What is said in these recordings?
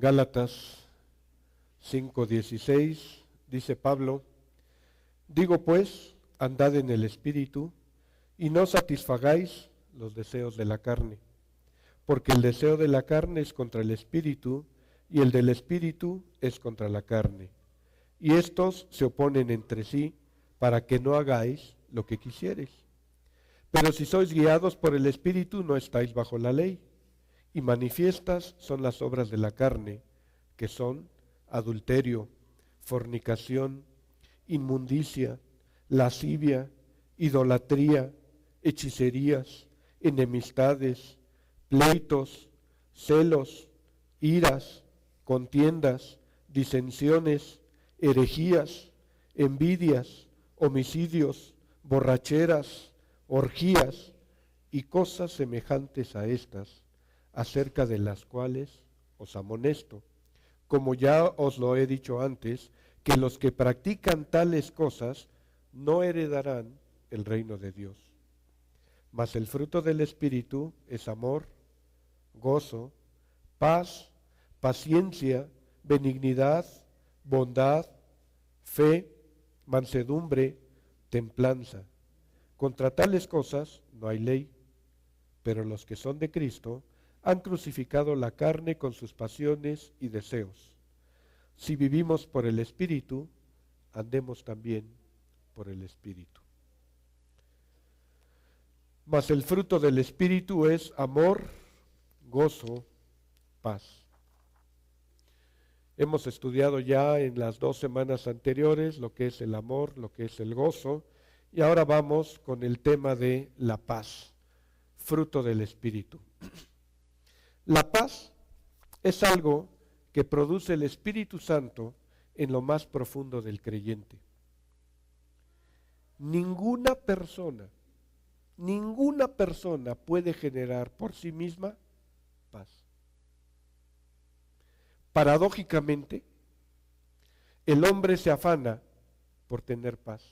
Gálatas 5:16 dice Pablo: digo pues, andad en el Espíritu, y no satisfagáis los deseos de la carne, porque el deseo de la carne es contra el Espíritu, y el del Espíritu es contra la carne. Y estos se oponen entre sí, para que no hagáis lo que quisiereis. Pero si sois guiados por el Espíritu, no estáis bajo la ley. Y manifiestas son las obras de la carne, que son adulterio, fornicación, inmundicia, lascivia, idolatría, hechicerías, enemistades, pleitos, celos, iras, contiendas, disensiones, herejías, envidias, homicidios, borracheras, orgías y cosas semejantes a estas, acerca de las cuales os amonesto, como ya os lo he dicho antes, que los que practican tales cosas no heredarán el reino de Dios. Mas el fruto del Espíritu es amor, gozo, paz, paciencia, benignidad, bondad, fe, mansedumbre, templanza. Contra tales cosas no hay ley, pero los que son de Cristo han crucificado la carne con sus pasiones y deseos. Si vivimos por el Espíritu, andemos también por el Espíritu. Mas el fruto del Espíritu es amor, gozo, paz. Hemos estudiado ya en las 2 semanas anteriores lo que es el amor, lo que es el gozo, y ahora vamos con el tema de la paz, fruto del Espíritu. La paz es algo que produce el Espíritu Santo en lo más profundo del creyente. Ninguna persona puede generar por sí misma paz. Paradójicamente, el hombre se afana por tener paz.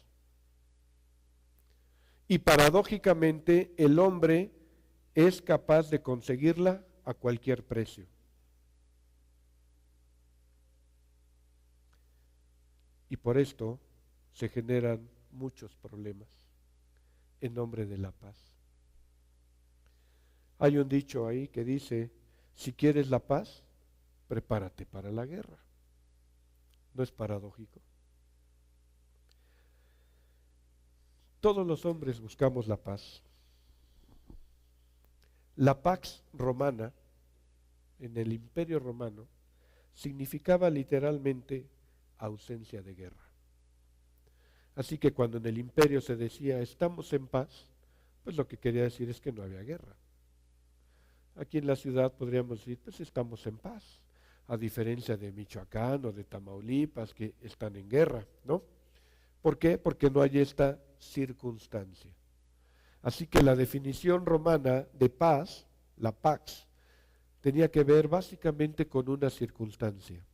Y paradójicamente, el hombre es capaz de conseguirla a cualquier precio. Y por esto se generan muchos problemas en nombre de la paz. Hay un dicho ahí que dice: si quieres la paz, prepárate para la guerra. ¿No es paradójico? Todos los hombres buscamos la paz. La pax romana, en el Imperio Romano, significaba literalmente ausencia de guerra. Así que cuando en el imperio se decía estamos en paz, pues lo que quería decir es que no había guerra. Aquí en la ciudad podríamos decir, pues estamos en paz, a diferencia de Michoacán o de Tamaulipas que están en guerra, ¿no? ¿Por qué? Porque no hay esta circunstancia. Así que la definición romana de paz, la pax, tenía que ver básicamente con una circunstancia.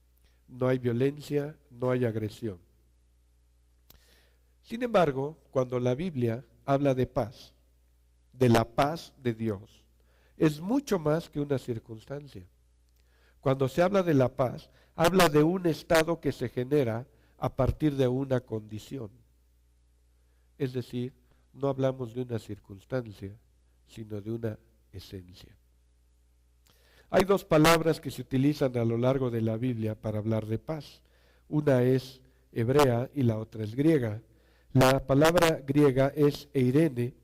No hay violencia, no hay agresión. Sin embargo, cuando la Biblia habla de paz, de la paz de Dios, es mucho más que una circunstancia. Cuando se habla de la paz, habla de un estado que se genera a partir de una condición. Es decir, no hablamos de una circunstancia, sino de una esencia. Hay 2 palabras que se utilizan a lo largo de la Biblia para hablar de paz. Una es hebrea y la otra es griega. La palabra griega es eirene,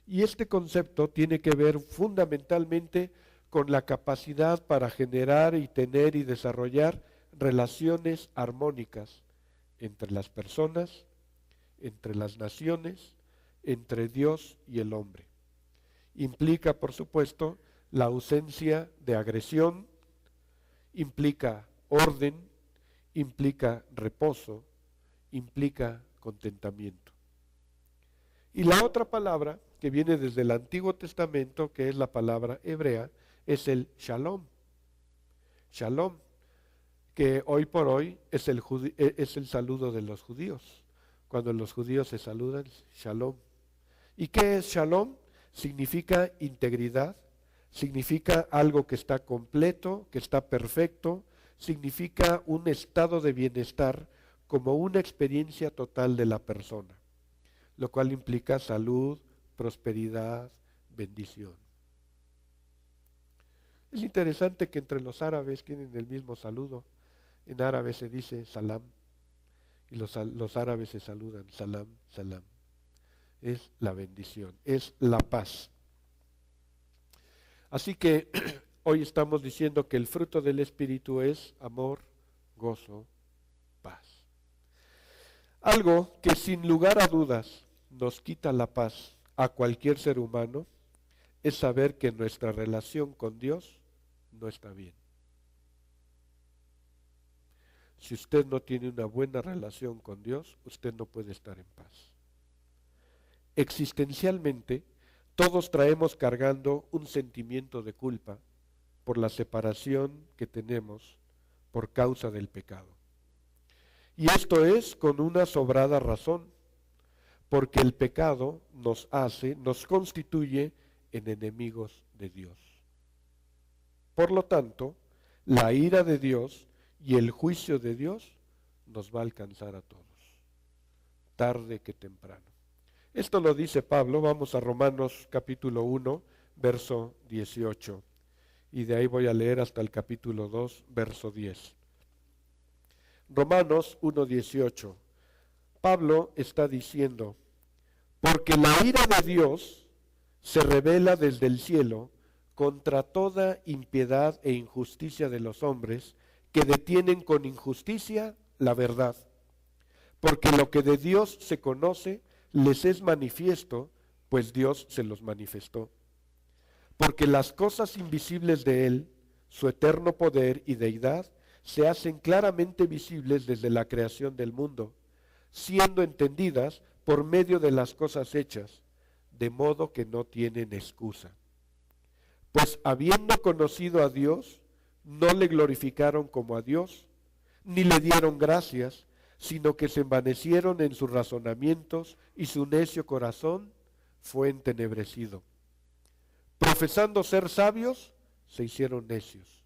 y este concepto tiene que ver fundamentalmente con la capacidad para generar y tener y desarrollar relaciones armónicas entre las personas, entre las naciones, entre Dios y el hombre. Implica, por supuesto, la ausencia de agresión, implica orden, implica reposo, implica contentamiento. Y la otra palabra que viene desde el Antiguo Testamento, que es la palabra hebrea, es el shalom. Shalom, que hoy por hoy es el saludo de los judíos. Cuando los judíos se saludan, shalom. ¿Y qué es shalom? Significa integridad, significa algo que está completo, que está perfecto, significa un estado de bienestar como una experiencia total de la persona, lo cual implica salud, prosperidad, bendición. Es interesante que entre los árabes tienen el mismo saludo. En árabe se dice salam y los árabes se saludan salam, salam. Es la bendición, es la paz. Así que hoy estamos diciendo que el fruto del Espíritu es amor, gozo, paz. Algo que sin lugar a dudas nos quita la paz a cualquier ser humano es saber que nuestra relación con Dios no está bien. Si usted no tiene una buena relación con Dios, usted no puede estar en paz. Existencialmente, todos traemos cargando un sentimiento de culpa por la separación que tenemos por causa del pecado. Y esto es con una sobrada razón, porque el pecado nos constituye en enemigos de Dios. Por lo tanto, la ira de Dios y el juicio de Dios nos va a alcanzar a todos, tarde que temprano. Esto lo dice Pablo. Vamos a Romanos capítulo 1, verso 18. Y de ahí voy a leer hasta el capítulo 2, verso 10. Romanos 1, 18. Pablo está diciendo, porque la ira de Dios se revela desde el cielo contra toda impiedad e injusticia de los hombres que detienen con injusticia la verdad. Porque lo que de Dios se conoce les es manifiesto, pues Dios se los manifestó. Porque las cosas invisibles de Él, su eterno poder y deidad, se hacen claramente visibles desde la creación del mundo, siendo entendidas por medio de las cosas hechas, de modo que no tienen excusa. Pues habiendo conocido a Dios, no le glorificaron como a Dios, ni le dieron gracias, sino que se envanecieron en sus razonamientos y su necio corazón fue entenebrecido. Profesando ser sabios, se hicieron necios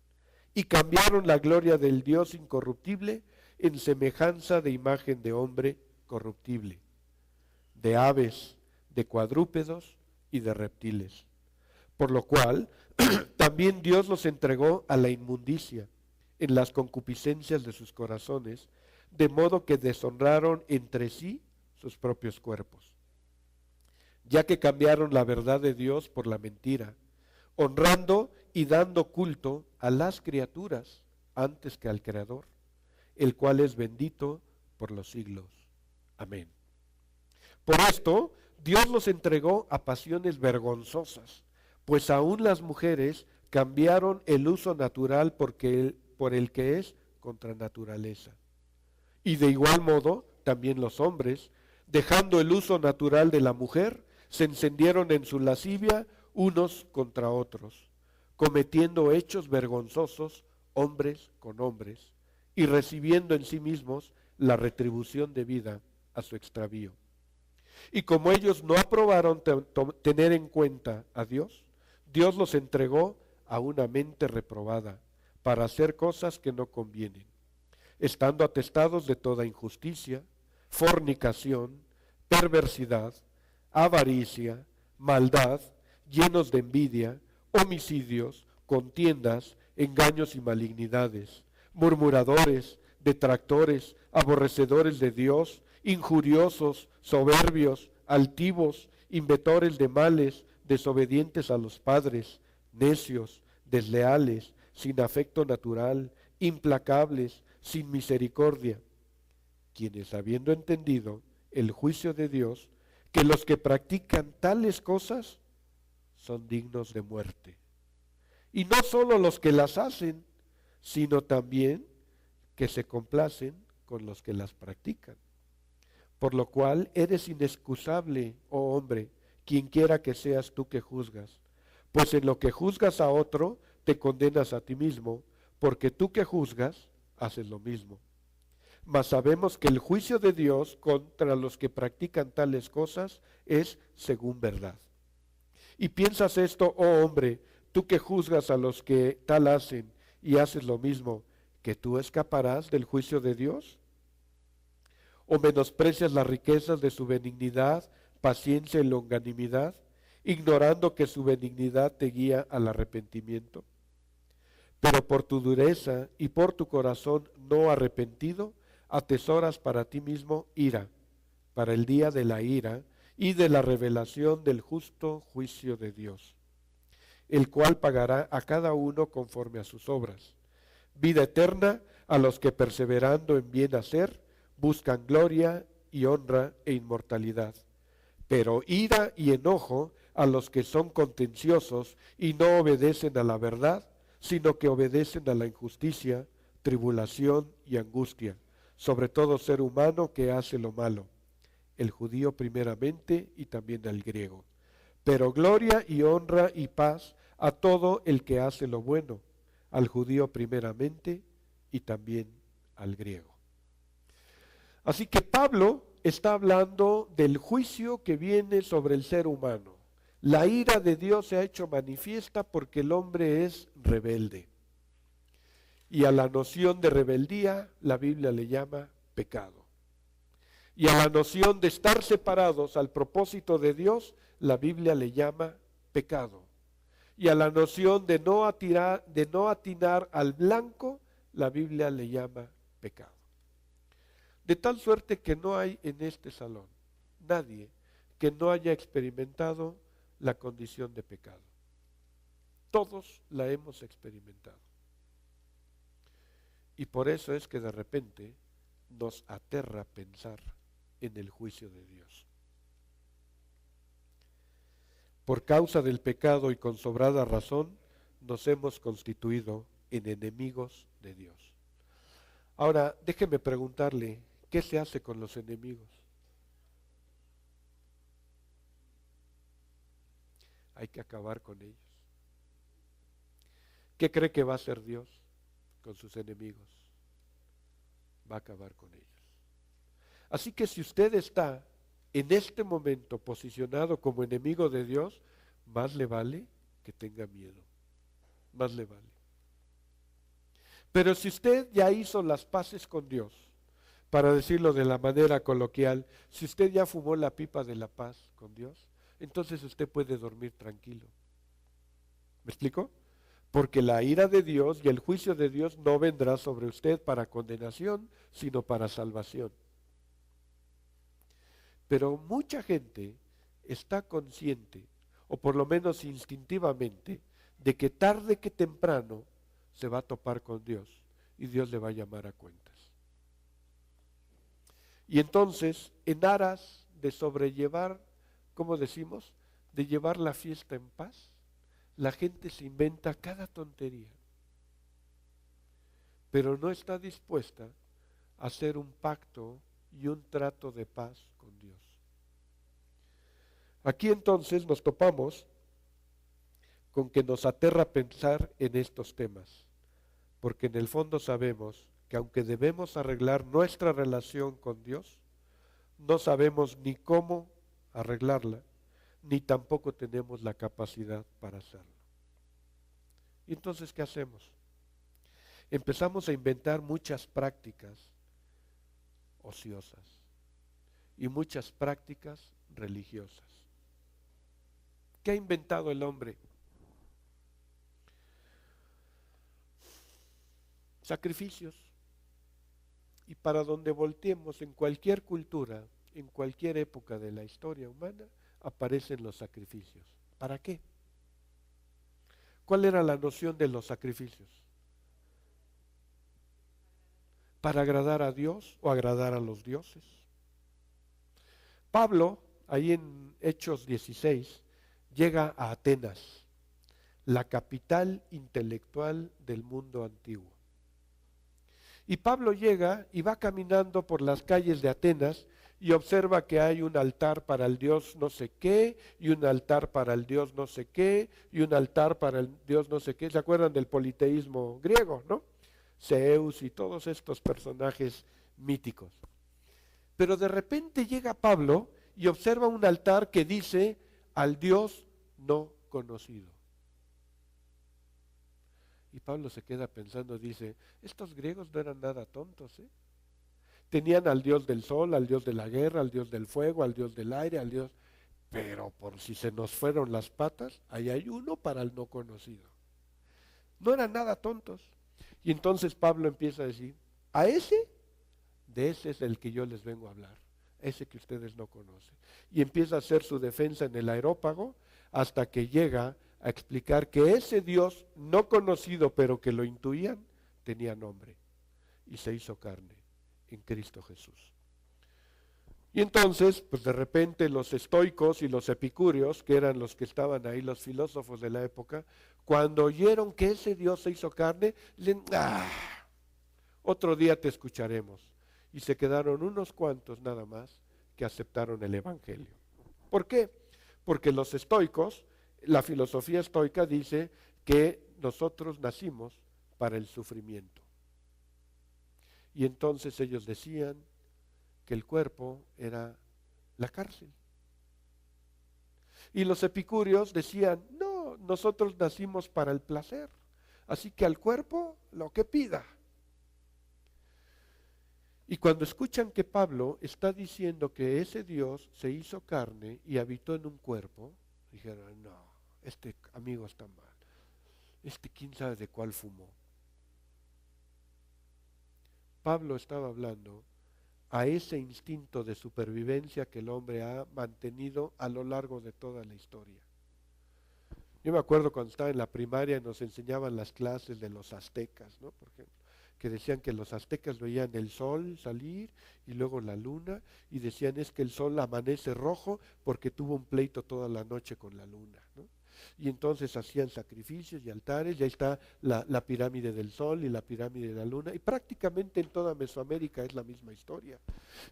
y cambiaron la gloria del Dios incorruptible en semejanza de imagen de hombre corruptible, de aves, de cuadrúpedos y de reptiles. Por lo cual, también Dios los entregó a la inmundicia en las concupiscencias de sus corazones, de modo que deshonraron entre sí sus propios cuerpos, ya que cambiaron la verdad de Dios por la mentira, honrando y dando culto a las criaturas antes que al Creador, el cual es bendito por los siglos. Amén. Por esto, Dios los entregó a pasiones vergonzosas, pues aún las mujeres cambiaron el uso natural por el que es contra naturaleza. Y de igual modo, también los hombres, dejando el uso natural de la mujer, se encendieron en su lascivia unos contra otros, cometiendo hechos vergonzosos hombres con hombres, y recibiendo en sí mismos la retribución debida a su extravío. Y como ellos no aprobaron tener en cuenta a Dios, Dios los entregó a una mente reprobada para hacer cosas que no convienen, estando atestados de toda injusticia, fornicación, perversidad, avaricia, maldad, llenos de envidia, homicidios, contiendas, engaños y malignidades, murmuradores, detractores, aborrecedores de Dios, injuriosos, soberbios, altivos, inventores de males, desobedientes a los padres, necios, desleales, sin afecto natural, implacables, sin misericordia, quienes habiendo entendido el juicio de Dios, que los que practican tales cosas son dignos de muerte. Y no solo los que las hacen, sino también que se complacen con los que las practican. Por lo cual eres inexcusable, oh hombre, quien quiera que seas tú que juzgas, pues en lo que juzgas a otro, te condenas a ti mismo, porque tú que juzgas, haces lo mismo. Mas sabemos que el juicio de Dios contra los que practican tales cosas es según verdad. Y piensas esto, oh hombre, tú que juzgas a los que tal hacen y haces lo mismo, ¿que tú escaparás del juicio de Dios? ¿O menosprecias las riquezas de su benignidad, paciencia y longanimidad, ignorando que su benignidad te guía al arrepentimiento? Pero por tu dureza y por tu corazón no arrepentido, atesoras para ti mismo ira, para el día de la ira y de la revelación del justo juicio de Dios, el cual pagará a cada uno conforme a sus obras. Vida eterna a los que perseverando en bien hacer, buscan gloria y honra e inmortalidad. Pero ira y enojo a los que son contenciosos y no obedecen a la verdad, sino que obedecen a la injusticia, tribulación y angustia, sobre todo ser humano que hace lo malo, el judío primeramente y también al griego. Pero gloria y honra y paz a todo el que hace lo bueno, al judío primeramente y también al griego. Así que Pablo está hablando del juicio que viene sobre el ser humano. La ira de Dios se ha hecho manifiesta porque el hombre es rebelde. Y a la noción de rebeldía la Biblia le llama pecado. Y a la noción de estar separados al propósito de Dios, la Biblia le llama pecado. Y a la noción de no atinar al blanco, la Biblia le llama pecado. De tal suerte que no hay en este salón nadie que no haya experimentado la condición de pecado. Todos la hemos experimentado. Y por eso es que de repente nos aterra pensar en el juicio de Dios. Por causa del pecado y con sobrada razón, nos hemos constituido en enemigos de Dios. Ahora, déjeme preguntarle, ¿qué se hace con los enemigos? Hay que acabar con ellos. ¿Qué cree que va a hacer Dios con sus enemigos? Va a acabar con ellos. Así que si usted está en este momento posicionado como enemigo de Dios, más le vale que tenga miedo. Más le vale. Pero si usted ya hizo las paces con Dios, para decirlo de la manera coloquial, si usted ya fumó la pipa de la paz con Dios, entonces usted puede dormir tranquilo. ¿Me explico? Porque la ira de Dios y el juicio de Dios no vendrá sobre usted para condenación, sino para salvación. Pero mucha gente está consciente, o por lo menos instintivamente, de que tarde que temprano se va a topar con Dios y Dios le va a llamar a cuentas. Y entonces, en aras de sobrellevar, ¿cómo decimos? De llevar la fiesta en paz, la gente se inventa cada tontería, pero no está dispuesta a hacer un pacto y un trato de paz con Dios. Aquí entonces nos topamos con que nos aterra pensar en estos temas, porque en el fondo sabemos que aunque debemos arreglar nuestra relación con Dios, no sabemos ni cómo arreglarla, ni tampoco tenemos la capacidad para hacerlo. ¿Y entonces qué hacemos? Empezamos a inventar muchas prácticas ociosas y muchas prácticas religiosas. ¿Qué ha inventado el hombre? Sacrificios. Y para donde volteemos, en cualquier cultura, en cualquier época de la historia humana, aparecen los sacrificios. ¿Para qué? ¿Cuál era la noción de los sacrificios? ¿Para agradar a Dios o agradar a los dioses? Pablo, ahí en Hechos 16, llega a Atenas, la capital intelectual del mundo antiguo. Y Pablo llega y va caminando por las calles de Atenas y observa que hay un altar para el dios no sé qué, y un altar para el dios no sé qué, y un altar para el dios no sé qué. ¿Se acuerdan del politeísmo griego, no? Zeus y todos estos personajes míticos. Pero de repente llega Pablo y observa un altar que dice al Dios no conocido. Y Pablo se queda pensando, dice, estos griegos no eran nada tontos, ¿eh? Tenían al dios del sol, al dios de la guerra, al dios del fuego, al dios del aire, al dios... Pero por si se nos fueron las patas, ahí hay uno para el no conocido. No eran nada tontos. Y entonces Pablo empieza a decir, a ese, de ese es el que yo les vengo a hablar, ese que ustedes no conocen. Y empieza a hacer su defensa en el Areópago hasta que llega a explicar que ese Dios no conocido, pero que lo intuían, tenía nombre y se hizo carne en Cristo Jesús. Y entonces, pues de repente los estoicos y los epicúreos, que eran los que estaban ahí, los filósofos de la época, cuando oyeron que ese Dios se hizo carne, otro día te escucharemos. Y se quedaron unos cuantos nada más que aceptaron el Evangelio. ¿Por qué? Porque los estoicos, la filosofía estoica dice que nosotros nacimos para el sufrimiento. Y entonces ellos decían que el cuerpo era la cárcel. Y los epicúreos decían, no, nosotros nacimos para el placer, así que al cuerpo lo que pida. Y cuando escuchan que Pablo está diciendo que ese Dios se hizo carne y habitó en un cuerpo, dijeron, no, este amigo está mal, quién sabe de cuál fumó. Pablo estaba hablando a ese instinto de supervivencia que el hombre ha mantenido a lo largo de toda la historia. Yo me acuerdo cuando estaba en la primaria nos enseñaban las clases de los aztecas, ¿no? Por ejemplo, que decían que los aztecas veían el sol salir y luego la luna y decían es que el sol amanece rojo porque tuvo un pleito toda la noche con la luna, ¿no? Y entonces hacían sacrificios y altares, y ahí está la pirámide del sol y la pirámide de la luna, y prácticamente en toda Mesoamérica es la misma historia.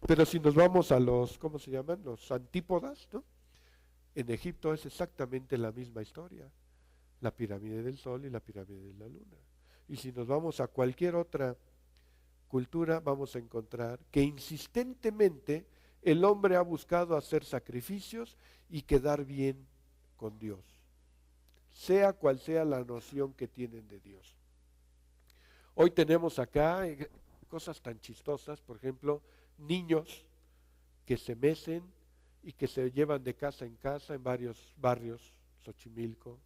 Pero si nos vamos a los, ¿cómo se llaman? Los antípodas, ¿no? En Egipto es exactamente la misma historia, la pirámide del sol y la pirámide de la luna. Y si nos vamos a cualquier otra cultura, vamos a encontrar que insistentemente el hombre ha buscado hacer sacrificios y quedar bien con Dios, sea cual sea la noción que tienen de Dios. Hoy tenemos acá cosas tan chistosas, por ejemplo, niños que se mecen y que se llevan de casa en casa en varios barrios, Xochimilco,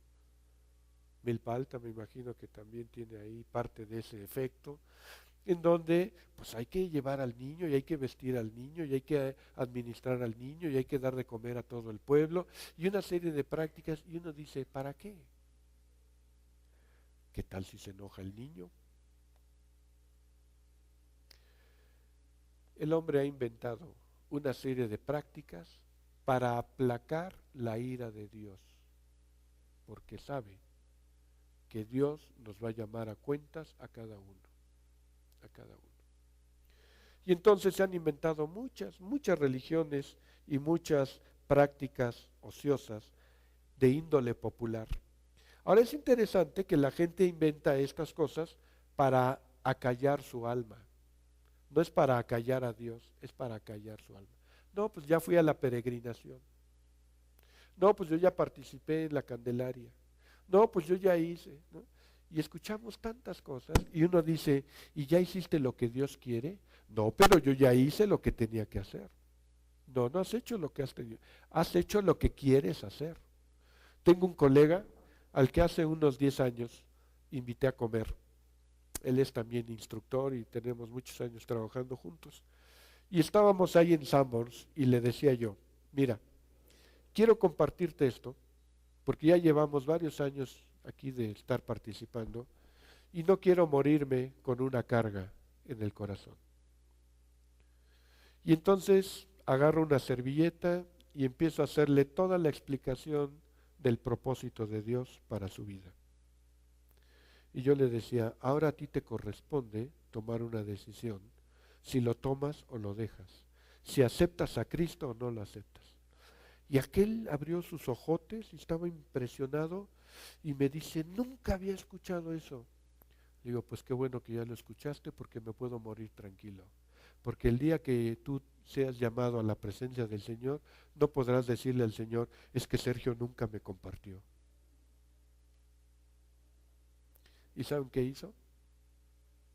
Milpa Alta, me imagino que también tiene ahí parte de ese efecto, en donde pues hay que llevar al niño y hay que vestir al niño y hay que administrar al niño y hay que dar de comer a todo el pueblo y una serie de prácticas, y uno dice, ¿para qué? ¿Qué tal si se enoja el niño? El hombre ha inventado una serie de prácticas para aplacar la ira de Dios, porque sabe que Dios nos va a llamar a cuentas a cada uno, a cada uno. Y entonces se han inventado muchas religiones y muchas prácticas ociosas de índole popular. Ahora es interesante que la gente inventa estas cosas para acallar su alma. No es para acallar a Dios, es para acallar su alma. No, pues ya fui a la peregrinación. No, pues yo ya participé en la Candelaria. No, pues yo ya hice, ¿no? Y escuchamos tantas cosas y uno dice, ¿y ya hiciste lo que Dios quiere? No, pero yo ya hice lo que tenía que hacer. No, no has hecho lo que has tenido. Has hecho lo que quieres hacer. Tengo un colega al que hace unos 10 años invité a comer. Él es también instructor y tenemos muchos años trabajando juntos. Y estábamos ahí en Sanborns y le decía yo, mira, quiero compartirte esto, porque ya llevamos varios años aquí de estar participando y no quiero morirme con una carga en el corazón. Y entonces agarro una servilleta y empiezo a hacerle toda la explicación del propósito de Dios para su vida. Y yo le decía, ahora a ti te corresponde tomar una decisión, si lo tomas o lo dejas, si aceptas a Cristo o no lo aceptas. Y aquel abrió sus ojotes y estaba impresionado y me dice, nunca había escuchado eso. Digo, pues qué bueno que ya lo escuchaste porque me puedo morir tranquilo. Porque el día que tú seas llamado a la presencia del Señor, no podrás decirle al Señor, es que Sergio nunca me compartió. ¿Y saben qué hizo?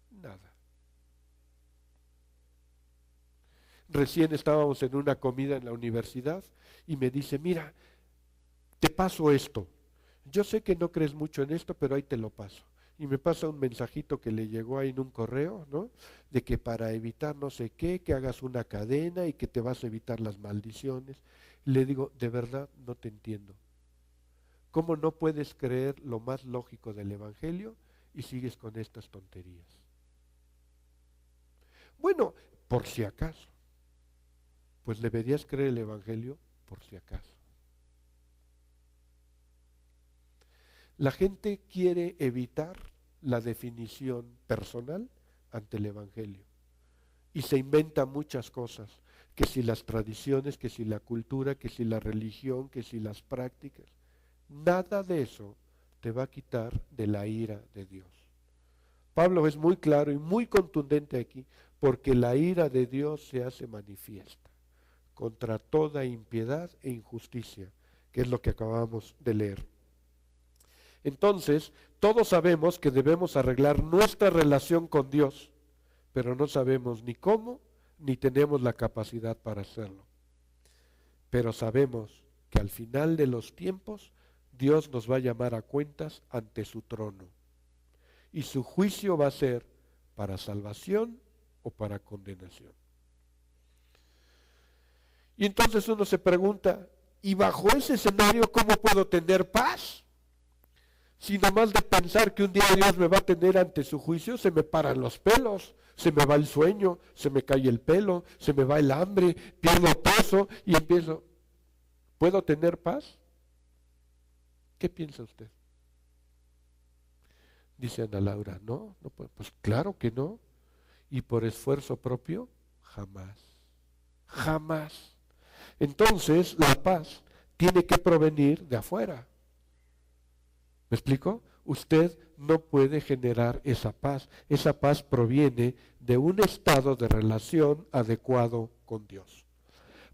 Nada. Recién estábamos en una comida en la universidad y me dice, mira, te paso esto. Yo sé que no crees mucho en esto, pero ahí te lo paso. Y me pasa un mensajito que le llegó ahí en un correo, ¿no? De que para evitar no sé qué, que hagas una cadena y que te vas a evitar las maldiciones. Y le digo, de verdad no te entiendo. ¿Cómo no puedes creer lo más lógico del Evangelio y sigues con estas tonterías? Bueno, por si acaso. Pues deberías creer el Evangelio por si acaso. La gente quiere evitar la definición personal ante el Evangelio y se inventa muchas cosas, que si las tradiciones, que si la cultura, que si la religión, que si las prácticas. Nada de eso te va a quitar de la ira de Dios. Pablo es muy claro y muy contundente aquí, porque la ira de Dios se hace manifiesta contra toda impiedad e injusticia, que es lo que acabamos de leer. Entonces, todos sabemos que debemos arreglar nuestra relación con Dios, pero no sabemos ni cómo, ni tenemos la capacidad para hacerlo. Pero sabemos que al final de los tiempos, Dios nos va a llamar a cuentas ante su trono. Y su juicio va a ser para salvación o para condenación. Y entonces uno se pregunta, ¿y bajo ese escenario cómo puedo tener paz? Si nomás de pensar que un día Dios me va a tener ante su juicio, se me paran los pelos, se me va el sueño, se me cae el pelo, se me va el hambre, pierdo peso y empiezo. ¿Puedo tener paz? ¿Qué piensa usted? Dice Ana Laura, no, pues claro que no. Y por esfuerzo propio, jamás. Jamás. Entonces, la paz tiene que provenir de afuera. ¿Me explico? Usted no puede generar esa paz. Esa paz proviene de un estado de relación adecuado con Dios.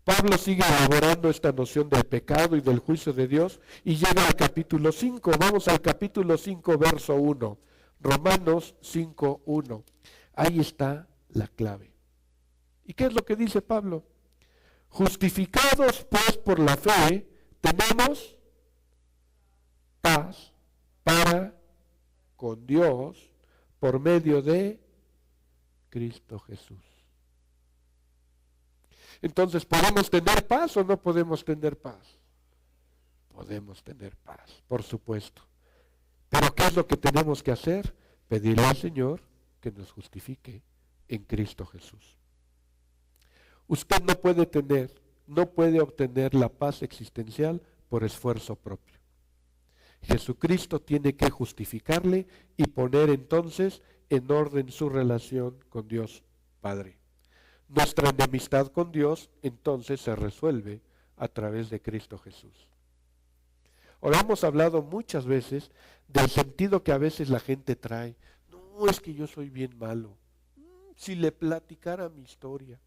Pablo sigue elaborando esta noción del pecado y del juicio de Dios y llega al capítulo 5. Vamos al capítulo 5, verso 1. Romanos 5, 1. Ahí está la clave. ¿Y qué es lo que dice Pablo? Justificados pues por la fe, tenemos paz para con Dios por medio de Cristo Jesús. Entonces, ¿podemos tener paz o no podemos tener paz? Podemos tener paz, por supuesto. Pero ¿qué es lo que tenemos que hacer? Pedirle al Señor que nos justifique en Cristo Jesús. Usted no puede obtener la paz existencial por esfuerzo propio. Jesucristo tiene que justificarle y poner entonces en orden su relación con Dios Padre. Nuestra enemistad con Dios entonces se resuelve a través de Cristo Jesús. Ahora hemos hablado muchas veces del sentido que a veces la gente trae. No, es que yo soy bien malo. Si le platicara mi historia.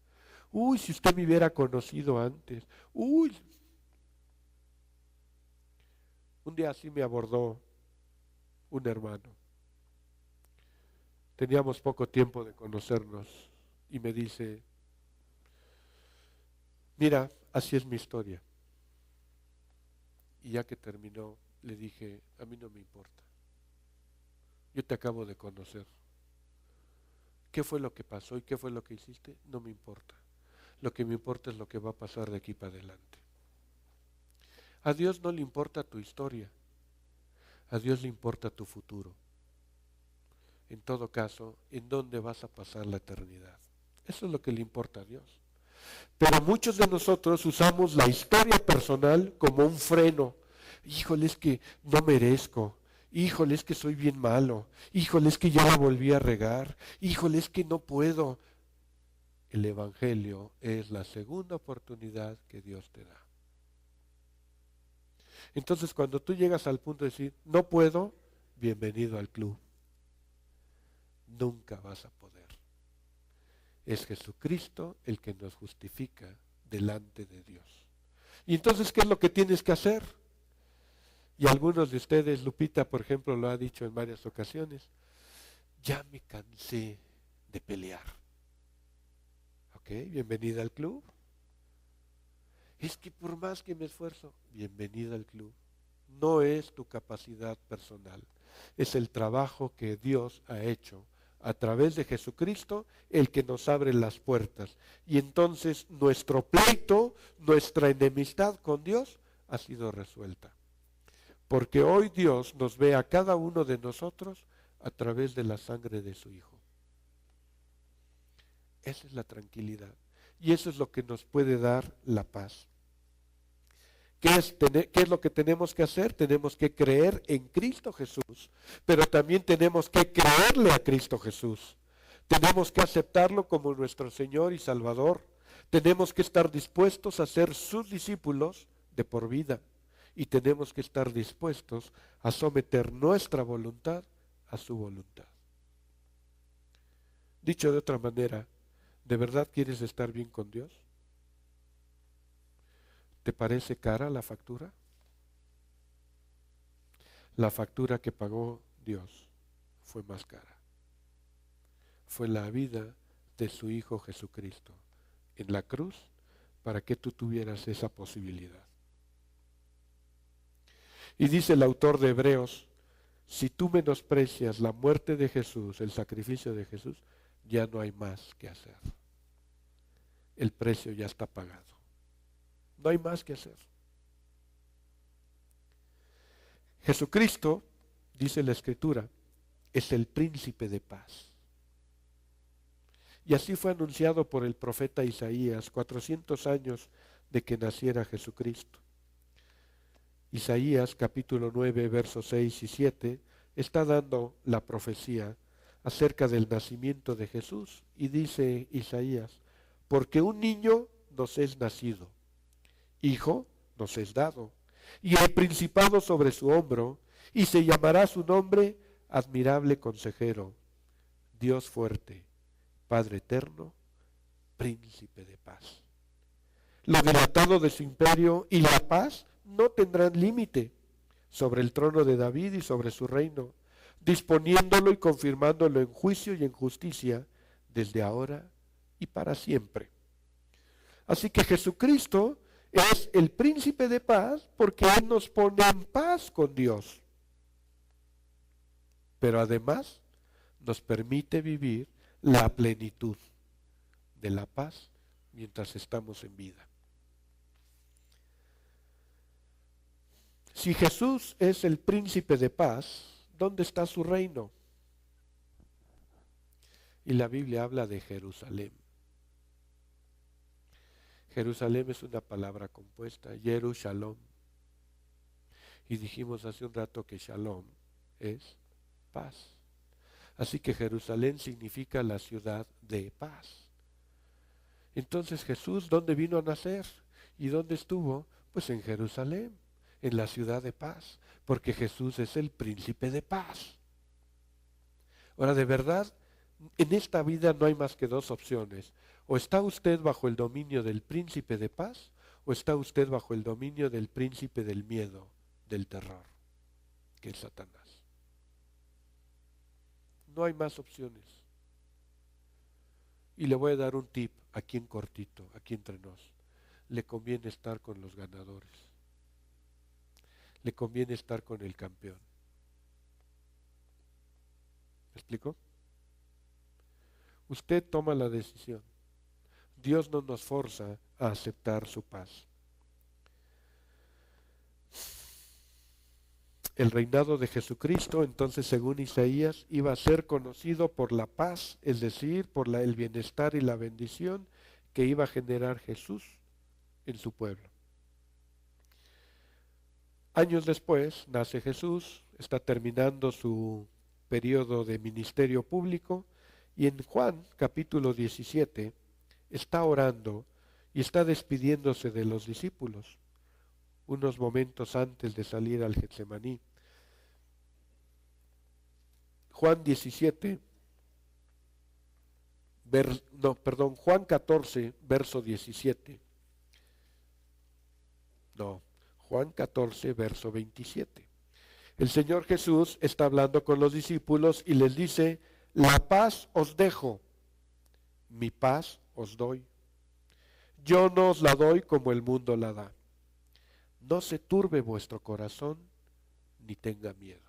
Uy, si usted me hubiera conocido antes. Uy. Un día así me abordó un hermano. Teníamos poco tiempo de conocernos y me dice, mira, así es mi historia. Y ya que terminó, le dije, a mí no me importa. Yo te acabo de conocer. ¿Qué fue lo que pasó y qué fue lo que hiciste? No me importa. Lo que me importa es lo que va a pasar de aquí para adelante. A Dios no le importa tu historia. A Dios le importa tu futuro. En todo caso, ¿en dónde vas a pasar la eternidad? Eso es lo que le importa a Dios. Pero muchos de nosotros usamos la historia personal como un freno. Híjole, es que no merezco. Híjole, es que soy bien malo. Híjole, es que ya la volví a regar. Híjole, es que no puedo. El Evangelio es la segunda oportunidad que Dios te da. Entonces, cuando tú llegas al punto de decir, no puedo, bienvenido al club. Nunca vas a poder. Es Jesucristo el que nos justifica delante de Dios. Y entonces, ¿qué es lo que tienes que hacer? Y algunos de ustedes, Lupita, por ejemplo, lo ha dicho en varias ocasiones, ya me cansé de pelear. Ok, bienvenida al club. Es que por más que me esfuerzo, bienvenida al club. No es tu capacidad personal, es el trabajo que Dios ha hecho a través de Jesucristo, el que nos abre las puertas. Y entonces nuestro pleito, nuestra enemistad con Dios ha sido resuelta. Porque hoy Dios nos ve a cada uno de nosotros a través de la sangre de su Hijo. Esa es la tranquilidad. Y eso es lo que nos puede dar la paz. ¿Qué es lo que tenemos que hacer? Tenemos que creer en Cristo Jesús, pero también tenemos que creerle a Cristo Jesús. Tenemos que aceptarlo como nuestro Señor y Salvador. Tenemos que estar dispuestos a ser sus discípulos de por vida. Y tenemos que estar dispuestos a someter nuestra voluntad a su voluntad. Dicho de otra manera, ¿de verdad quieres estar bien con Dios? ¿Te parece cara la factura? La factura que pagó Dios fue más cara. Fue la vida de su Hijo Jesucristo en la cruz para que tú tuvieras esa posibilidad. Y dice el autor de Hebreos, si tú menosprecias la muerte de Jesús, el sacrificio de Jesús, ya no hay más que hacer. El precio ya está pagado. No hay más que hacer. Jesucristo, dice la Escritura, es el príncipe de paz. Y así fue anunciado por el profeta Isaías, 400 años de que naciera Jesucristo. Isaías capítulo 9, versos 6 y 7, está dando la profecía acerca del nacimiento de Jesús. Y dice Isaías, porque un niño nos es nacido, hijo nos es dado, y el principado sobre su hombro, y se llamará su nombre admirable consejero, Dios fuerte, Padre eterno, príncipe de paz. Lo dilatado de su imperio y la paz no tendrán límite sobre el trono de David y sobre su reino, disponiéndolo y confirmándolo en juicio y en justicia desde ahora y para siempre. Así que Jesucristo es el príncipe de paz porque Él nos pone en paz con Dios. Pero además nos permite vivir la plenitud de la paz mientras estamos en vida. Si Jesús es el príncipe de paz, ¿dónde está su reino? Y la Biblia habla de Jerusalén. Jerusalén es una palabra compuesta, Jerusalén. Y dijimos hace un rato que Shalom es paz. Así que Jerusalén significa la ciudad de paz. Entonces Jesús, ¿dónde vino a nacer? ¿Y dónde estuvo? Pues en Jerusalén, en la ciudad de paz, porque Jesús es el príncipe de paz. Ahora, de verdad, en esta vida no hay más que dos opciones. O está usted bajo el dominio del príncipe de paz, o está usted bajo el dominio del príncipe del miedo, del terror, que es Satanás. No hay más opciones. Y le voy a dar un tip aquí en cortito, aquí entre nos. Le conviene estar con los ganadores. Le conviene estar con el campeón. ¿Me explico? Usted toma la decisión. Dios no nos forza a aceptar su paz. El reinado de Jesucristo, entonces, según Isaías, iba a ser conocido por la paz, es decir, por el bienestar y la bendición que iba a generar Jesús en su pueblo. Años después nace Jesús, está terminando su periodo de ministerio público, y en Juan capítulo 17 está orando y está despidiéndose de los discípulos unos momentos antes de salir al Getsemaní. Juan 14, verso 17. Juan 14, verso 27. El Señor Jesús está hablando con los discípulos y les dice, la paz os dejo, mi paz os doy. Yo no os la doy como el mundo la da. No se turbe vuestro corazón, ni tenga miedo.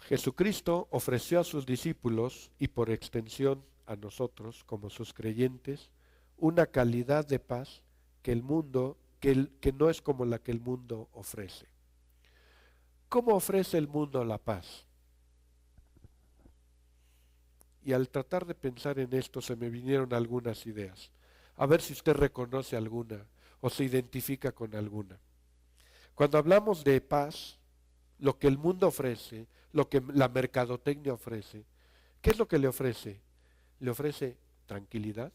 Jesucristo ofreció a sus discípulos y por extensión a nosotros como sus creyentes una calidad de paz que que no es como la que el mundo ofrece. ¿Cómo ofrece el mundo la paz? Y al tratar de pensar en esto se me vinieron algunas ideas. A ver si usted reconoce alguna o se identifica con alguna. Cuando hablamos de paz, lo que el mundo ofrece, lo que la mercadotecnia ofrece, ¿qué es lo que le ofrece? Le ofrece tranquilidad,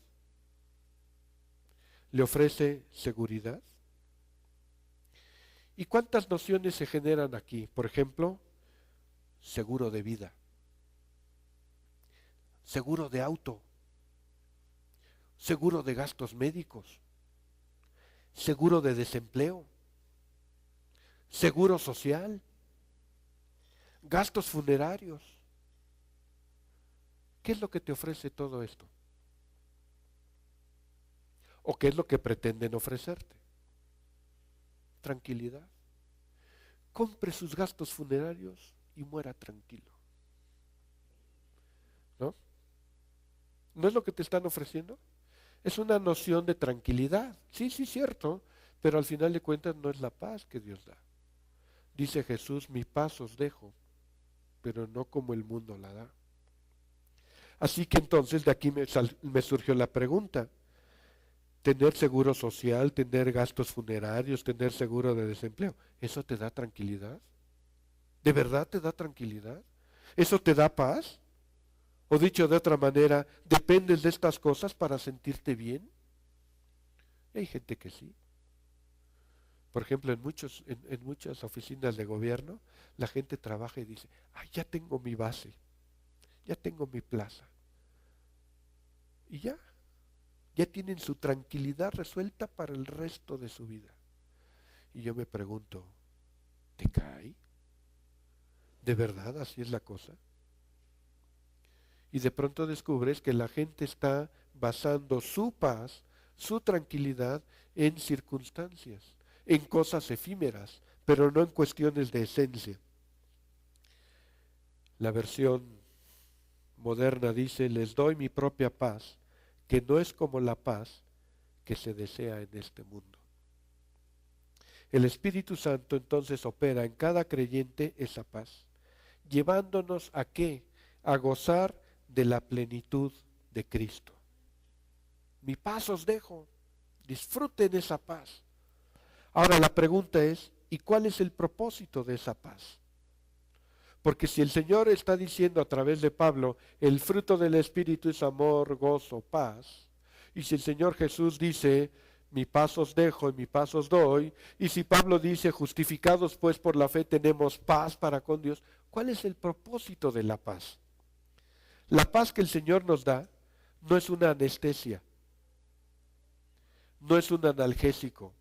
le ofrece seguridad. ¿Y cuántas nociones se generan aquí? Por ejemplo, seguro de vida, seguro de auto, seguro de gastos médicos, seguro de desempleo, seguro social, gastos funerarios. ¿Qué es lo que te ofrece todo esto? ¿O qué es lo que pretenden ofrecerte? Tranquilidad. Compre sus gastos funerarios y muera tranquilo. ¿No? ¿No es lo que te están ofreciendo? Es una noción de tranquilidad. Sí, sí, cierto, pero al final de cuentas no es la paz que Dios da. Dice Jesús, mi paz os dejo, pero no como el mundo la da. Así que entonces de aquí me surgió la pregunta. Tener seguro social, tener gastos funerarios, tener seguro de desempleo, ¿eso te da tranquilidad? ¿De verdad te da tranquilidad? ¿Eso te da paz? O dicho de otra manera, ¿dependes de estas cosas para sentirte bien? Hay gente que sí. Por ejemplo, en muchas oficinas de gobierno, la gente trabaja y dice, ay, ya tengo mi base, ya tengo mi plaza. Y ya tienen su tranquilidad resuelta para el resto de su vida. Y yo me pregunto, ¿te cae? ¿De verdad así es la cosa? Y de pronto descubres que la gente está basando su paz, su tranquilidad en circunstancias, en cosas efímeras, pero no en cuestiones de esencia. La versión moderna dice, les doy mi propia paz, que no es como la paz que se desea en este mundo. El Espíritu Santo entonces opera en cada creyente esa paz, llevándonos ¿a qué? A gozar de la plenitud de Cristo. Mi paz os dejo, disfruten esa paz. Ahora la pregunta es, ¿y cuál es el propósito de esa paz? Porque si el Señor está diciendo a través de Pablo, el fruto del Espíritu es amor, gozo, paz, y si el Señor Jesús dice, mi paz os dejo y mi paz os doy, y si Pablo dice, justificados pues por la fe tenemos paz para con Dios, ¿cuál es el propósito de la paz? La paz que el Señor nos da no es una anestesia, no es un analgésico,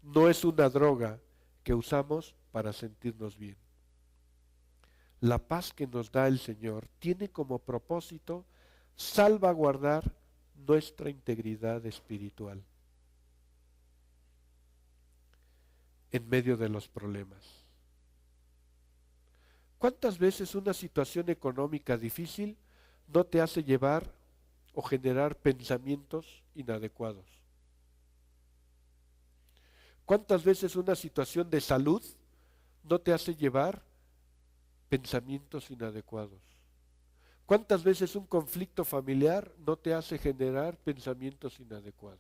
no es una droga que usamos para sentirnos bien. La paz que nos da el Señor tiene como propósito salvaguardar nuestra integridad espiritual en medio de los problemas. ¿Cuántas veces una situación económica difícil no te hace llevar o generar pensamientos inadecuados? ¿Cuántas veces una situación de salud no te hace llevar pensamientos inadecuados? ¿Cuántas veces un conflicto familiar no te hace generar pensamientos inadecuados?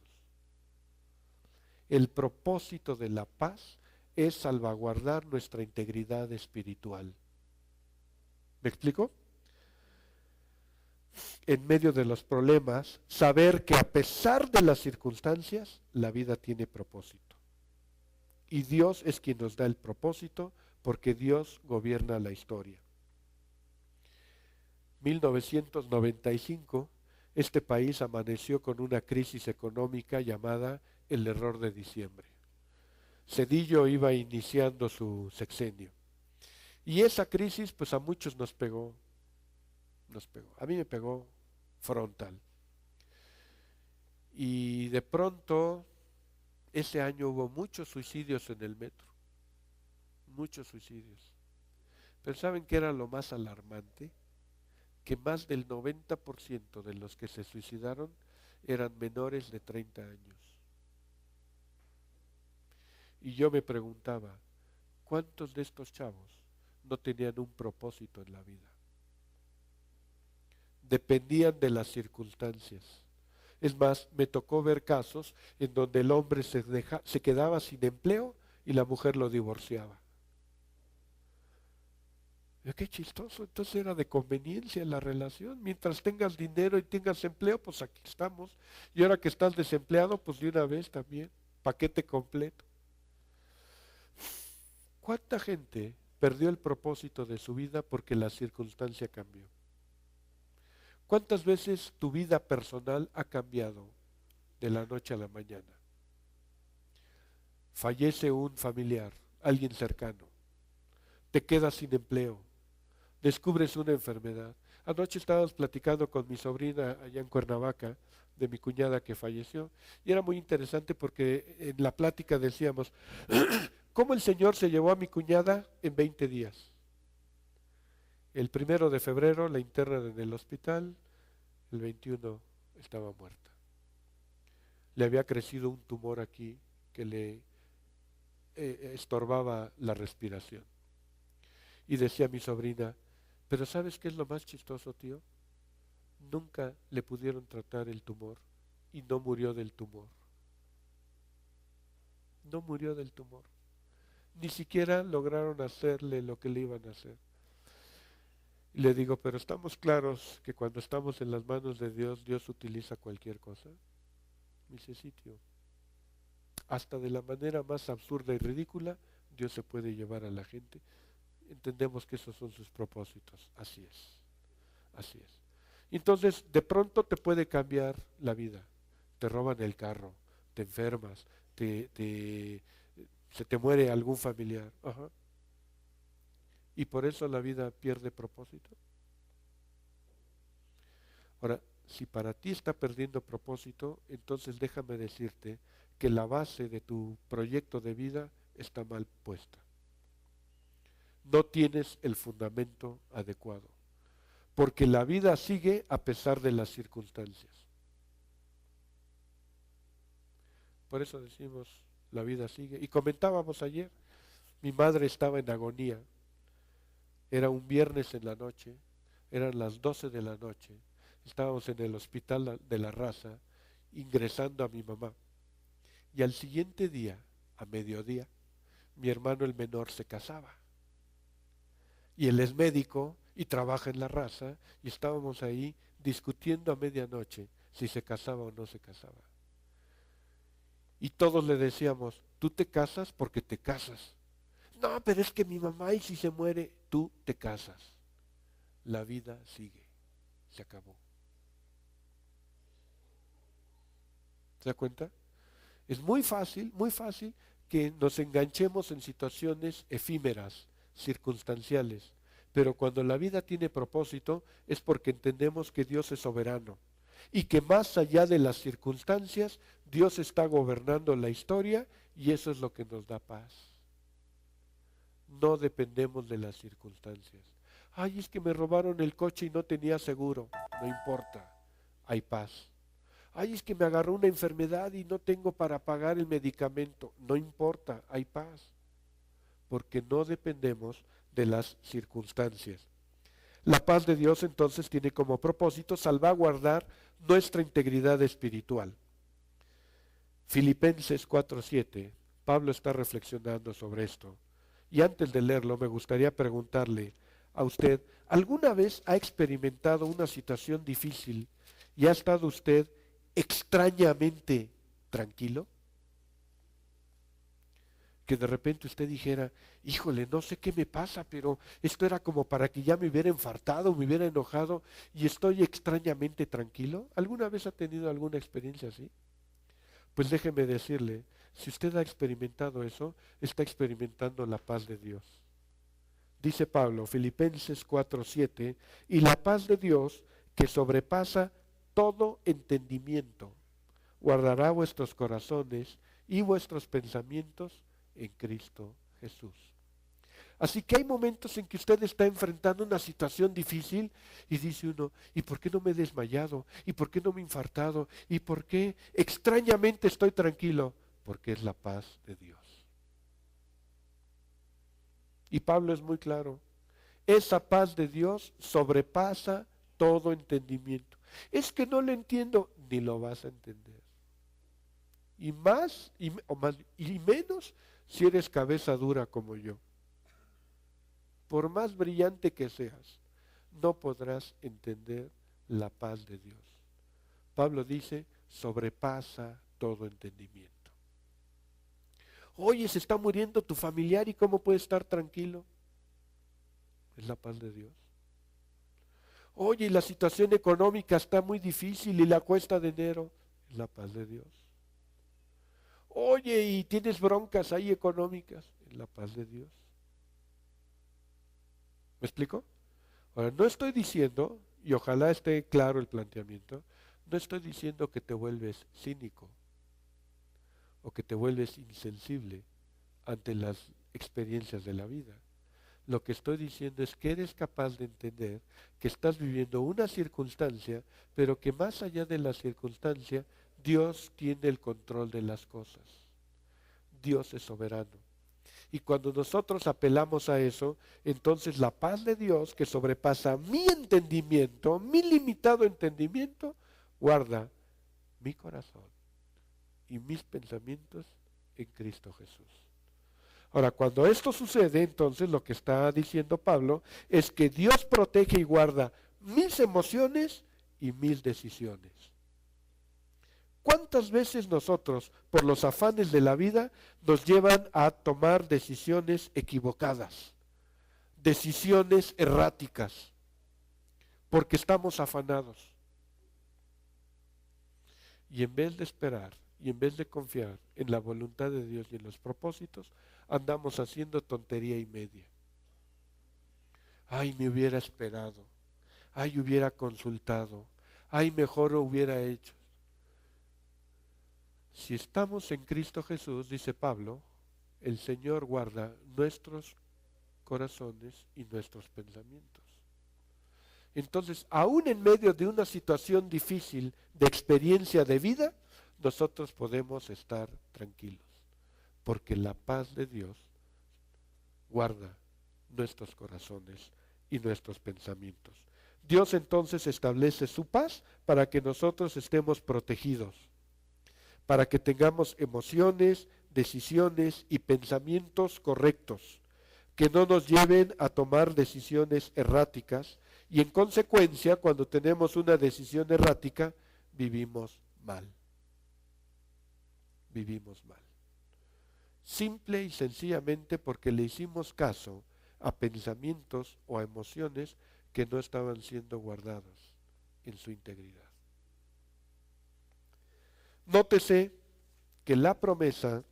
El propósito de la paz es salvaguardar nuestra integridad espiritual. ¿Me explico? En medio de los problemas, saber que a pesar de las circunstancias, la vida tiene propósito. Y Dios es quien nos da el propósito porque Dios gobierna la historia. 1995, este país amaneció con una crisis económica llamada el error de diciembre. Zedillo iba iniciando su sexenio. Y esa crisis pues a muchos nos pegó. A mí me pegó frontal. Y de pronto ese año hubo muchos suicidios en el metro. Muchos suicidios. Pero ¿saben qué era lo más alarmante? Que más del 90% de los que se suicidaron eran menores de 30 años. Y yo me preguntaba, ¿cuántos de estos chavos no tenían un propósito en la vida? Dependían de las circunstancias. Es más, me tocó ver casos en donde el hombre se quedaba sin empleo y la mujer lo divorciaba. Qué chistoso, entonces era de conveniencia la relación. Mientras tengas dinero y tengas empleo, pues aquí estamos. Y ahora que estás desempleado, pues de una vez también, paquete completo. ¿Cuánta gente perdió el propósito de su vida porque la circunstancia cambió? ¿Cuántas veces tu vida personal ha cambiado de la noche a la mañana? Fallece un familiar, alguien cercano, te quedas sin empleo, descubres una enfermedad. Anoche estábamos platicando con mi sobrina allá en Cuernavaca, de mi cuñada que falleció, y era muy interesante porque en la plática decíamos, ¿cómo el Señor se llevó a mi cuñada en 20 días? El 1 de febrero la internan en el hospital, el 21 estaba muerta. Le había crecido un tumor aquí que le estorbaba la respiración. Y decía mi sobrina, pero ¿sabes qué es lo más chistoso, tío? Nunca le pudieron tratar el tumor y no murió del tumor. No murió del tumor. Ni siquiera lograron hacerle lo que le iban a hacer. Y le digo, pero estamos claros que cuando estamos en las manos de Dios, Dios utiliza cualquier cosa. Me dice, sí, tío. Hasta de la manera más absurda y ridícula, Dios se puede llevar a la gente. Entendemos que esos son sus propósitos. Así es. Así es. Entonces, de pronto te puede cambiar la vida. Te roban el carro, te enfermas, se te muere algún familiar. Ajá. Y por eso la vida pierde propósito. Ahora, si para ti está perdiendo propósito, entonces déjame decirte que la base de tu proyecto de vida está mal puesta. No tienes el fundamento adecuado, porque la vida sigue a pesar de las circunstancias. Por eso decimos, la vida sigue. Y comentábamos ayer, mi madre estaba en agonía, era un viernes en la noche, eran las 12 de la noche, estábamos en el hospital de la Raza, ingresando a mi mamá. Y al siguiente día, a mediodía, mi hermano el menor se casaba. Y él es médico y trabaja en la Raza, y estábamos ahí discutiendo a medianoche si se casaba o no se casaba. Y todos le decíamos, tú te casas porque te casas. No, pero es que mi mamá, y si se muere, tú te casas. La vida sigue, se acabó. ¿Se da cuenta? Es muy fácil que nos enganchemos en situaciones efímeras, circunstanciales. Pero cuando la vida tiene propósito es porque entendemos que Dios es soberano y que más allá de las circunstancias, Dios está gobernando la historia y eso es lo que nos da paz. No dependemos de las circunstancias. Ay, es que me robaron el coche y no tenía seguro. No importa, hay paz. Ay, es que me agarró una enfermedad y no tengo para pagar el medicamento. No importa, hay paz. Porque no dependemos de las circunstancias. La paz de Dios entonces tiene como propósito salvaguardar nuestra integridad espiritual. Filipenses 4:7, Pablo está reflexionando sobre esto. Y antes de leerlo me gustaría preguntarle a usted, ¿alguna vez ha experimentado una situación difícil y ha estado usted extrañamente tranquilo? Que de repente usted dijera, híjole, no sé qué me pasa, pero esto era como para que ya me hubiera enfartado, me hubiera enojado y estoy extrañamente tranquilo. ¿Alguna vez ha tenido alguna experiencia así? Pues déjeme decirle, Si usted ha experimentado eso, está experimentando la paz de Dios. Dice Pablo, Filipenses 4:7, y la paz de Dios, que sobrepasa todo entendimiento, guardará vuestros corazones y vuestros pensamientos en Cristo Jesús. Así que hay momentos en que usted está enfrentando una situación difícil y dice uno, ¿y por qué no me he desmayado? ¿Y por qué no me he infartado? ¿Y por qué extrañamente estoy tranquilo? Porque es la paz de Dios. Y Pablo es muy claro, esa paz de Dios sobrepasa todo entendimiento. Es que no lo entiendo, ni lo vas a entender. Y más, y menos si eres cabeza dura como yo. Por más brillante que seas, no podrás entender la paz de Dios. Pablo dice, sobrepasa todo entendimiento. Oye, se está muriendo tu familiar y ¿cómo puedes estar tranquilo? Es la paz de Dios. Oye, la situación económica está muy difícil y la cuesta de enero, es la paz de Dios. Oye, y tienes broncas ahí económicas, es la paz de Dios. ¿Me explico? Ahora, no estoy diciendo, y ojalá esté claro el planteamiento, no estoy diciendo que te vuelves cínico o que te vuelves insensible ante las experiencias de la vida. Lo que estoy diciendo es que eres capaz de entender que estás viviendo una circunstancia, pero que más allá de la circunstancia, Dios tiene el control de las cosas. Dios es soberano. Y cuando nosotros apelamos a eso, entonces la paz de Dios, que sobrepasa mi entendimiento, mi limitado entendimiento, guarda mi corazón y mis pensamientos en Cristo Jesús. Ahora, cuando esto sucede, entonces lo que está diciendo Pablo es que Dios protege y guarda mis emociones y mis decisiones. ¿Cuántas veces nosotros, por los afanes de la vida, nos llevan a tomar decisiones equivocadas, decisiones erráticas, porque estamos afanados? Y en vez de esperar, y en vez de confiar en la voluntad de Dios y en los propósitos, andamos haciendo tontería y media. Ay, me hubiera esperado. Ay, hubiera consultado. Ay, mejor hubiera hecho. Si estamos en Cristo Jesús, dice Pablo, el Señor guarda nuestros corazones y nuestros pensamientos. Entonces, aún en medio de una situación difícil de experiencia de vida, nosotros podemos estar tranquilos, porque la paz de Dios guarda nuestros corazones y nuestros pensamientos. Dios entonces establece su paz para que nosotros estemos protegidos, para que tengamos emociones, decisiones y pensamientos correctos, que no nos lleven a tomar decisiones erráticas, y en consecuencia, cuando tenemos una decisión errática, vivimos mal. Vivimos mal. Simple y sencillamente porque le hicimos caso a pensamientos o a emociones que no estaban siendo guardados en su integridad. Nótese que la promesa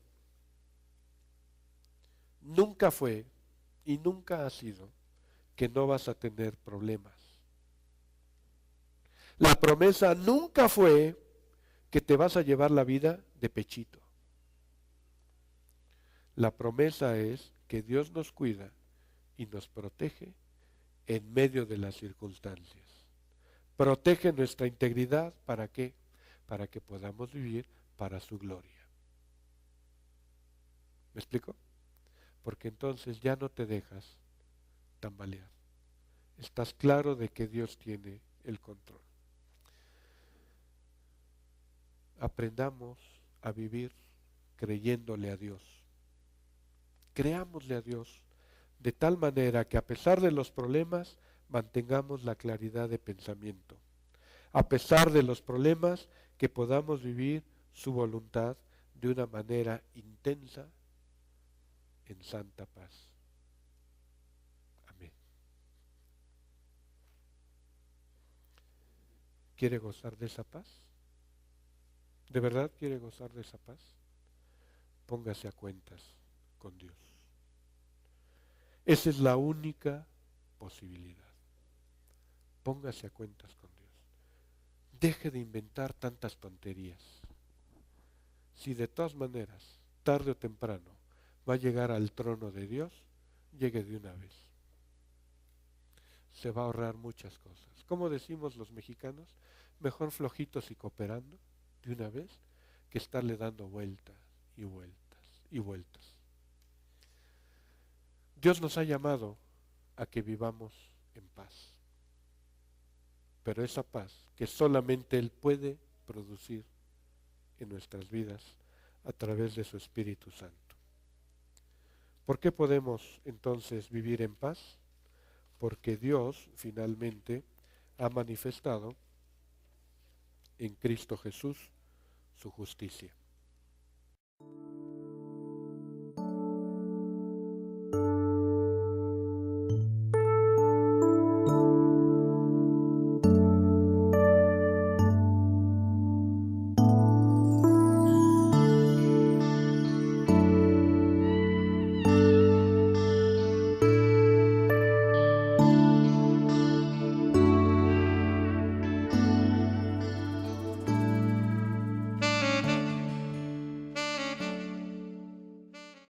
nunca fue y nunca ha sido que no vas a tener problemas. La promesa nunca fue que te vas a llevar la vida de pechito. La promesa es que Dios nos cuida y nos protege en medio de las circunstancias. Protege nuestra integridad, ¿para qué? Para que podamos vivir para su gloria. ¿Me explico? Porque entonces ya no te dejas tambalear. Estás claro de que Dios tiene el control. Aprendamos a vivir creyéndole a Dios. Creámosle a Dios de tal manera que a pesar de los problemas mantengamos la claridad de pensamiento. A pesar de los problemas, que podamos vivir su voluntad de una manera intensa en santa paz. Amén. ¿Quiere gozar de esa paz? ¿De verdad quiere gozar de esa paz? póngase a cuentas con Dios. Esa es la única posibilidad. Póngase a cuentas con Dios. Deje de inventar tantas tonterías. Si de todas maneras, tarde o temprano, va a llegar al trono de Dios, llegue de una vez. Se va a ahorrar muchas cosas. ¿Cómo decimos los mexicanos? Mejor flojitos y cooperando de una vez que estarle dando vueltas y vueltas y vueltas. Dios nos ha llamado a que vivamos en paz. Pero esa paz que solamente Él puede producir en nuestras vidas a través de su Espíritu Santo. ¿Por qué podemos entonces vivir en paz? Porque Dios finalmente ha manifestado en Cristo Jesús su justicia.